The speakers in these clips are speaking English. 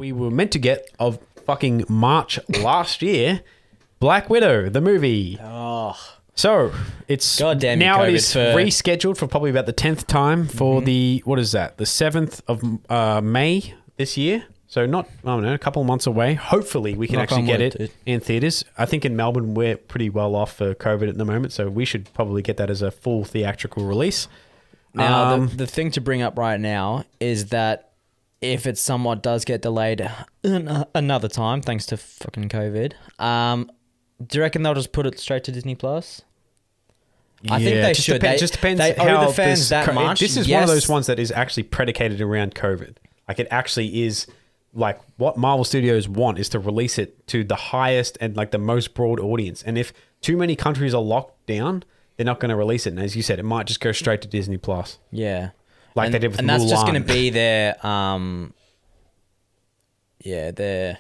we were meant to get of fucking March last year, Black Widow, the movie. Oh. So it's Goddamn now COVID it is for... rescheduled for probably about the 10th time for the, what is that? The 7th of May this year. So not, I don't know, a couple of months away. Hopefully we can actually get it in theaters. I think in Melbourne we're pretty well off for COVID at the moment, so we should probably get that as a full theatrical release. Now, the thing to bring up right now is that if it somewhat does get delayed another time, thanks to fucking COVID, do you reckon they'll just put it straight to Disney Plus? I think they should. It just depends they how owe the fans that much. This is one of those ones that is actually predicated around COVID. Like it actually is. Like what Marvel Studios want is to release it to the highest and like the most broad audience. And if too many countries are locked down, they're not going to release it. And as you said, it might just go straight to Disney Plus. Yeah, like they did with Mulan. And that's just going to be their, their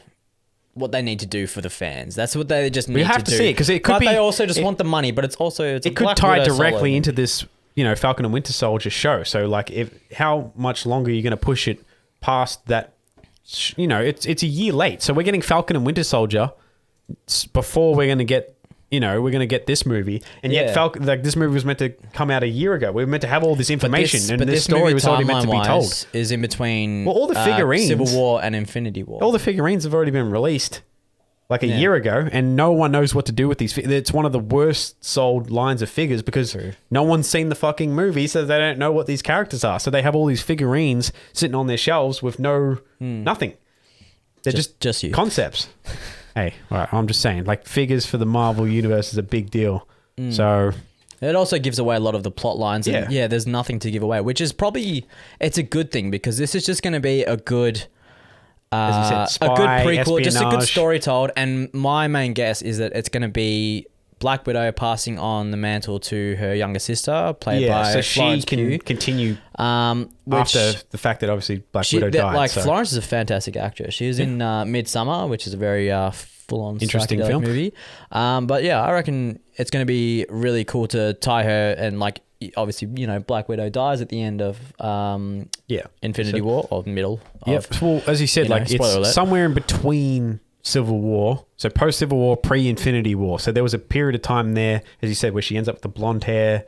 what they need to do for the fans. That's what they just need to do. We have to see it because it could be. They also just want the money, but it could tie directly into this, Falcon and Winter Soldier show. So like, how much longer are you going to push it past that? It's a year late, so we're getting Falcon and Winter Soldier before we're going to get this movie, and yet this movie was meant to come out a year ago. We were meant to have all this information, and this story was already meant to be told. Is in between all the figurines, Civil War and Infinity War. All the figurines have already been released like a year ago, and no one knows what to do with these. It's one of the worst sold lines of figures because no one's seen the fucking movie, so they don't know what these characters are. So they have all these figurines sitting on their shelves with nothing. They're just concepts. Hey, all right, I'm just saying, like figures for the Marvel universe is a big deal. So it also gives away a lot of the plot lines. And there's nothing to give away, which is probably it's a good thing because this is just going to be a good. As you said, spy, a good prequel, espionage. just a good story told. And my main guess is that it's going to be Black Widow passing on the mantle to her younger sister, played by so Florence she can Pugh. continue after the fact that obviously Black Widow died. Like Florence is a fantastic actress. She was in Midsummer, which is a very full-on interesting film movie. But yeah, I reckon it's going to be really cool to tie her and like. Obviously, Black Widow dies at the end of Infinity War or middle. Well, as you said, it's somewhere in between Civil War. So post Civil War, pre Infinity War. So there was a period of time there, as you said, where she ends up with the blonde hair.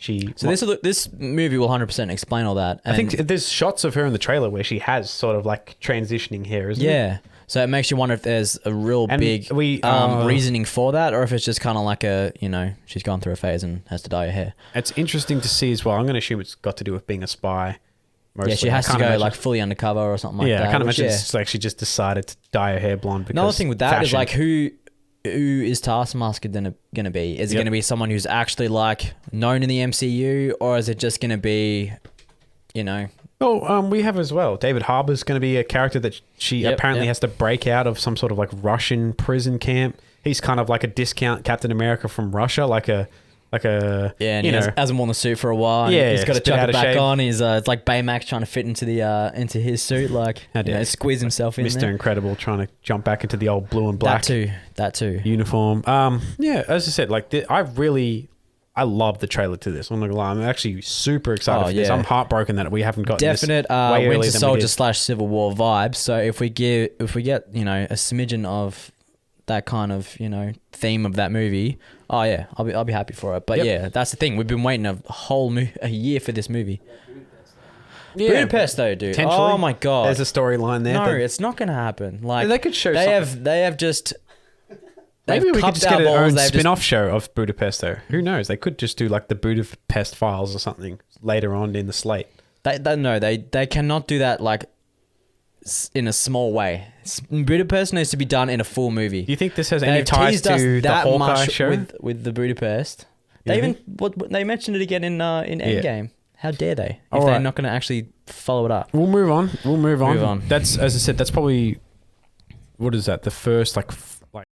This movie will 100% explain all that. I think there's shots of her in the trailer where she has sort of like transitioning hair, isn't it? Yeah. So it makes you wonder if there's a real big reasoning for that, or if it's just kind of like she's gone through a phase and has to dye her hair. It's interesting to see as well. I'm going to assume it's got to do with being a spy. Mostly. Yeah, she has to go like fully undercover or something like that. Yeah, I can't imagine it's like she just decided to dye her hair blonde. Another thing with that is like who is Taskmaster going to be? Is it going to be someone who's actually like known in the MCU, or is it just going to be, Oh, we have as well. David Harbour's going to be a character that she apparently has to break out of some sort of like Russian prison camp. He's kind of like a discount Captain America from Russia, like a and he hasn't worn the suit for a while. Yeah, he's got to chuck it back on. He's it's like Baymax trying to fit into the into his suit, like squeeze himself in. Mr. there. Incredible trying to jump back into the old blue and black. That too. Uniform. As I said, like I love the trailer to this. I'm not gonna lie. I'm actually super excited for this. I'm heartbebroken that we haven't gotten definite this Winter Soldier / Civil War vibes. So if we get a smidgen of that kind of theme of that movie, I'll be happy for it. But that's the thing. We've been waiting a year for this movie. Yeah. Budapest though, dude. Oh my god. There's a storyline there. No, it's not gonna happen. Like they could show. They have just. Maybe we could just get our own spin-off show of Budapest, though. Who knows? They could just do like the Budapest Files or something later on in the slate. They cannot do that like in a small way. Budapest needs to be done in a full movie. Do you think this has any ties to the Hawkeye show? With the Budapest? They they mentioned it again in Endgame. How dare they? If they're not going to actually follow it up. We'll move on. That's, as I said, that's probably, what is that? The first like